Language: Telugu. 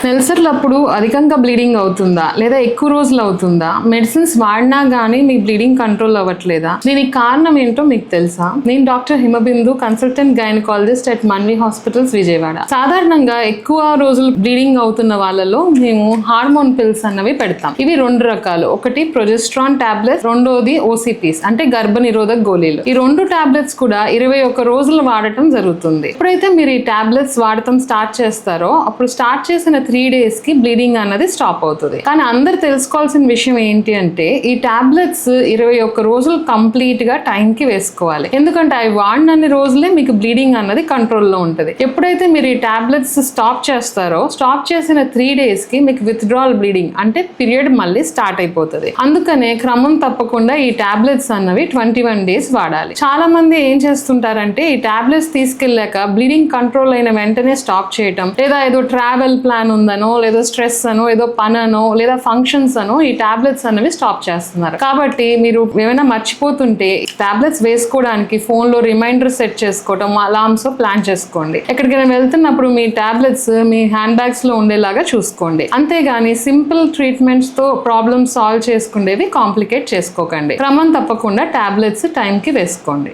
నెలసరిలప్పుడు అధికంగా బ్లీడింగ్ అవుతుందా లేదా ఎక్కువ రోజులు అవుతుందా? మెడిసిన్స్ వాడినా గానీ మీ బ్లీడింగ్ కంట్రోల్ అవ్వట్లేదా? దీనికి కారణం ఏంటో మీకు తెలుసా? నేను doctor Himabindu, consultant gynaecologist at Manvi hospitals Vijayawada. సాధారణంగా ఎక్కువ రోజులు బ్లీడింగ్ అవుతున్న వాళ్ళలో మేము హార్మోన్ పిల్స్ అన్నవి పెడతాం. ఇవి రెండు రకాలు. ఒకటి ప్రొజెస్ట్రాన్ టాబ్లెట్స్, రెండోది ఓసిపీస్ అంటే గర్భ నిరోధక గోళీలు. ఈ రెండు టాబ్లెట్స్ కూడా 21 రోజులు వాడటం జరుగుతుంది. ఎప్పుడైతే మీరు ఈ టాబ్లెట్స్ వాడటం స్టార్ట్ చేస్తారో అప్పుడు స్టార్ట్ చేసిన 3 days కి బ్లీడింగ్ అన్నది స్టాప్ అవుతుంది. కానీ అందరు తెలుసుకోవాల్సిన విషయం ఏంటి అంటే ఈ టాబ్లెట్స్ 21 రోజులు కంప్లీట్ గా టైం కి వేసుకోవాలి. ఎందుకంటే అవి వాడినన్ని రోజులే మీకు బ్లీడింగ్ అన్నది కంట్రోల్లో ఉంటుంది. ఎప్పుడైతే మీరు ఈ టాబ్లెట్స్ స్టాప్ చేస్తారో స్టాప్ చేసిన 3 days కి మీకు విత్డ్రాల్ బ్లీడింగ్ అంటే పీరియడ్ మళ్ళీ స్టార్ట్ అయిపోతుంది. అందుకనే క్రమం తప్పకుండా ఈ టాబ్లెట్స్ అన్నవి 21 days వాడాలి. చాలా మంది ఏం చేస్తుంటారంటే ఈ టాబ్లెట్స్ తీసుకెళ్ళాక బ్లీడింగ్ కంట్రోల్ అయిన వెంటనే స్టాప్ చేయటం, లేదా ఏదో ట్రావెల్ ప్లాన్ ఉందనో, లేదా స్ట్రెస్ అనో, ఏదో పననో, లేదా ఫంక్షన్స్ అనో ఈ టాబ్లెట్స్ అనేవి స్టాప్ చేస్తున్నారు. కాబట్టి మీరు ఏమైనా మర్చిపోతుంటే టాబ్లెట్స్ వేసుకోవడానికి ఫోన్ లో రిమైండర్ సెట్ చేసుకోవడం, అలార్మ్స్ ప్లాన్ చేసుకోండి. ఎక్కడికైనా వెళ్తున్నప్పుడు మీ టాబ్లెట్స్ మీ హ్యాండ్ బ్యాగ్స్ లో ఉండేలాగా చూసుకోండి. అంతేగాని సింపుల్ ట్రీట్మెంట్స్ తో ప్రాబ్లమ్ సాల్వ్ చేసుకునేవి కాంప్లికేట్ చేసుకోకండి. క్రమం తప్పకుండా టాబ్లెట్స్ టైంకి వేసుకోండి.